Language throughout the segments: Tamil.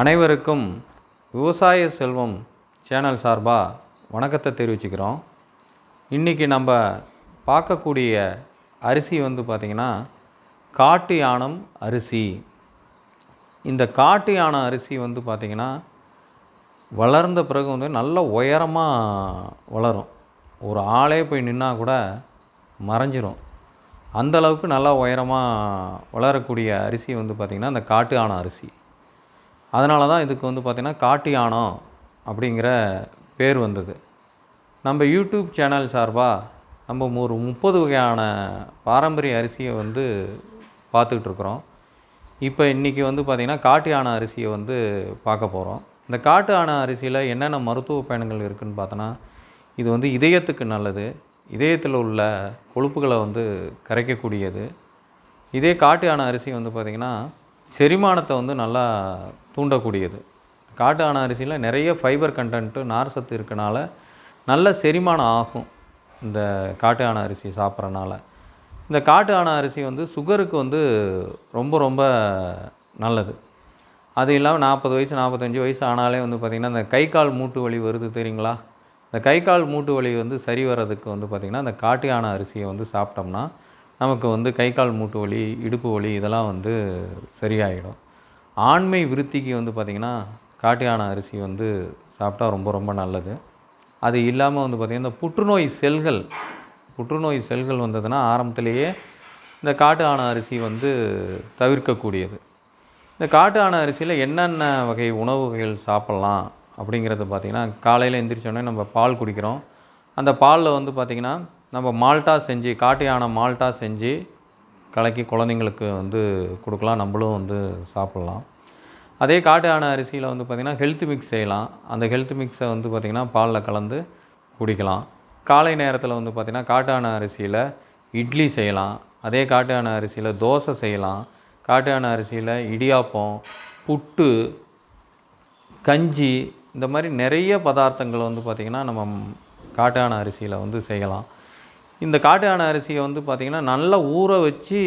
அனைவருக்கும் விவசாய செல்வம் சேனல் சார்பாக வணக்கத்தை தெரிவிச்சுக்கிறோம். இன்றைக்கி நம்ம பார்க்கக்கூடிய அரிசி பார்த்திங்கன்னா காட்டு யானம் அரிசி. இந்த காட்டு யானம் அரிசி பார்த்திங்கன்னா வளர்ந்த பிறகு நல்ல உயரமாக வளரும். ஒரு ஆளே போய் நின்னா கூட மறைஞ்சிரும். அந்தளவுக்கு நல்லா உயரமாக வளரக்கூடிய அரிசி பார்த்திங்கன்னா இந்த காட்டு யானம் அரிசி. அதனால தான் இதுக்கு பார்த்திங்கன்னா காட்டு யானம் அப்படிங்கிற பேர் வந்தது. நம்ம யூடியூப் சேனல் சார்பாக நம்ம ஒரு 30 வகையான பாரம்பரிய அரிசியை பார்த்துக்கிட்ருக்குறோம். இப்போ இன்றைக்கி பார்த்திங்கன்னா காட்டு யானம் அரிசியை பார்க்க போகிறோம். இந்த காட்டு யானம் அரிசியில் என்னென்ன மருத்துவ பயன்கள் இருக்குதுன்னு பார்த்தோன்னா, இது இதயத்துக்கு நல்லது. இதயத்தில் உள்ள கொழுப்புகளை கரைக்கக்கூடியது. இதே காட்டு யானம் அரிசி பார்த்திங்கன்னா செரிமானத்தை நல்லா தூண்டக்கூடியது. காட்டு யானம் அரிசியில் நிறைய ஃபைபர் கண்டென்ட்டு நார் சத்து இருக்கனால நல்ல செரிமானம் ஆகும். இந்த காட்டு யானம் அரிசி சாப்பிட்றனால இந்த காட்டு யானம் அரிசி சுகருக்கு ரொம்ப ரொம்ப நல்லது. அது இல்லாமல் 40 வயசு 45 வயசு ஆனாலே பார்த்திங்கன்னா இந்த கை கால் மூட்டு வலி வருது தெரியுங்களா? இந்த கை கால் மூட்டு வலி சரி வர்றதுக்கு பார்த்திங்கன்னா இந்த காட்டு யானம் அரிசியை சாப்பிட்டோம்னா நமக்கு கை கால் மூட்டு வலி, இடுப்பு வலி இதெல்லாம் சரியாயிடும். ஆண்மை விருத்திக்கு பார்த்திங்கன்னா காட்டு யானம் அரிசி சாப்பிட்டா ரொம்ப ரொம்ப நல்லது. அது இல்லாமல் பார்த்திங்கன்னா இந்த புற்றுநோய் செல்கள் வந்ததுன்னா ஆரம்பத்திலேயே இந்த காட்டு யானம் அரிசி தவிர்க்கக்கூடியது. இந்த காட்டு யானம் அரிசியில் என்னென்ன வகை உணவுகள் சாப்பிட்லாம் அப்படிங்கிறது பார்த்திங்கன்னா, காலையில் எந்திரிச்சோடனே நம்ம பால் குடிக்கிறோம். அந்த பாலில் பார்த்திங்கன்னா நம்ம மால்ட்டா செஞ்சு காட்டு யானம் மால்ட்டா செஞ்சு கலக்கி குழந்தைங்களுக்கு கொடுக்கலாம். நம்மளும் சாப்பிட்லாம். அதே காட்டு யானம் அரிசியில் பார்த்திங்கன்னா ஹெல்த் மிக்ஸ் செய்யலாம். அந்த ஹெல்த் மிக்ஸை பார்த்திங்கன்னா பாலில் கலந்து குடிக்கலாம். காலை நேரத்தில் பார்த்திங்கன்னா காட்டு யானம் அரிசியில் இட்லி செய்யலாம். அதே காட்டு யானம் அரிசியில் தோசை செய்யலாம். காட்டு யானம் அரிசியில் இடியாப்பம், புட்டு, கஞ்சி இந்த மாதிரி நிறைய பதார்த்தங்கள் பார்த்திங்கன்னா நம்ம காட்டு யானம் அரிசியில் செய்யலாம். இந்த காட்டு யானம் அரிசியை பார்த்திங்கன்னா நல்லா ஊற வச்சு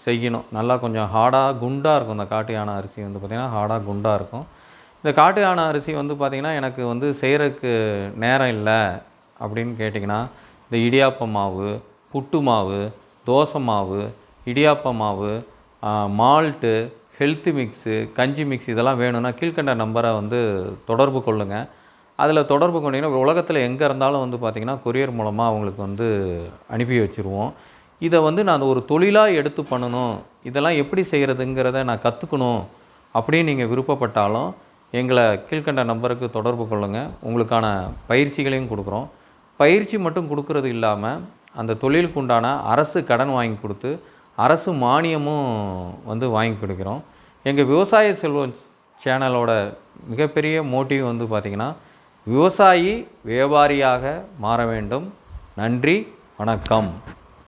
செய்யணும். நல்லா கொஞ்சம் ஹார்டாக குண்டாக இருக்கும். இந்த காட்டு யானம் அரிசி பார்த்திங்கன்னா ஹார்டாக குண்டாக இருக்கும். இந்த காட்டு யானம் அரிசி பார்த்திங்கன்னா எனக்கு செய்கிறதுக்கு நேரம் இல்லை அப்படின்னு கேட்டிங்கன்னா, இந்த இடியாப்ப மாவு, புட்டு மாவு, தோசை மாவு, இடியாப்ப மாவு, மால்ட்டு, ஹெல்த் மிக்ஸு, கஞ்சி மிக்ஸ் இதெல்லாம் வேணும்னா கீழ்கண்ட நம்பரை தொடர்பு கொள்ளுங்கள். அதில் தொடர்பு கொண்டீங்கன்னா உலகத்தில் எங்கே இருந்தாலும் பார்த்திங்கன்னா கொரியர் மூலமாக அவங்களுக்கு அனுப்பி வச்சுருவோம். இதை நான் ஒரு தொழிலாக எடுத்து பண்ணணும், இதெல்லாம் எப்படி செய்கிறதுங்கிறத நான் கற்றுக்கணும் அப்படின்னு நீங்கள் விருப்பப்பட்டாலும் எங்களை கீழ்கண்ட நம்பருக்கு தொடர்பு கொள்ளுங்கள். உங்களுக்கான பயிற்சிகளையும் கொடுக்குறோம். பயிற்சி மட்டும் கொடுக்கறது இல்லாமல் அந்த தொழிலுக்கு உண்டான அரசு கடன் வாங்கி கொடுத்து அரசு மானியமும் வாங்கி கொடுக்குறோம். எங்கள் விவசாய செல்வம் சேனலோட மிகப்பெரிய மோட்டிவ் பார்த்திங்கன்னா விவசாயி வியாபாரியாக மாற வேண்டும். நன்றி, வணக்கம்.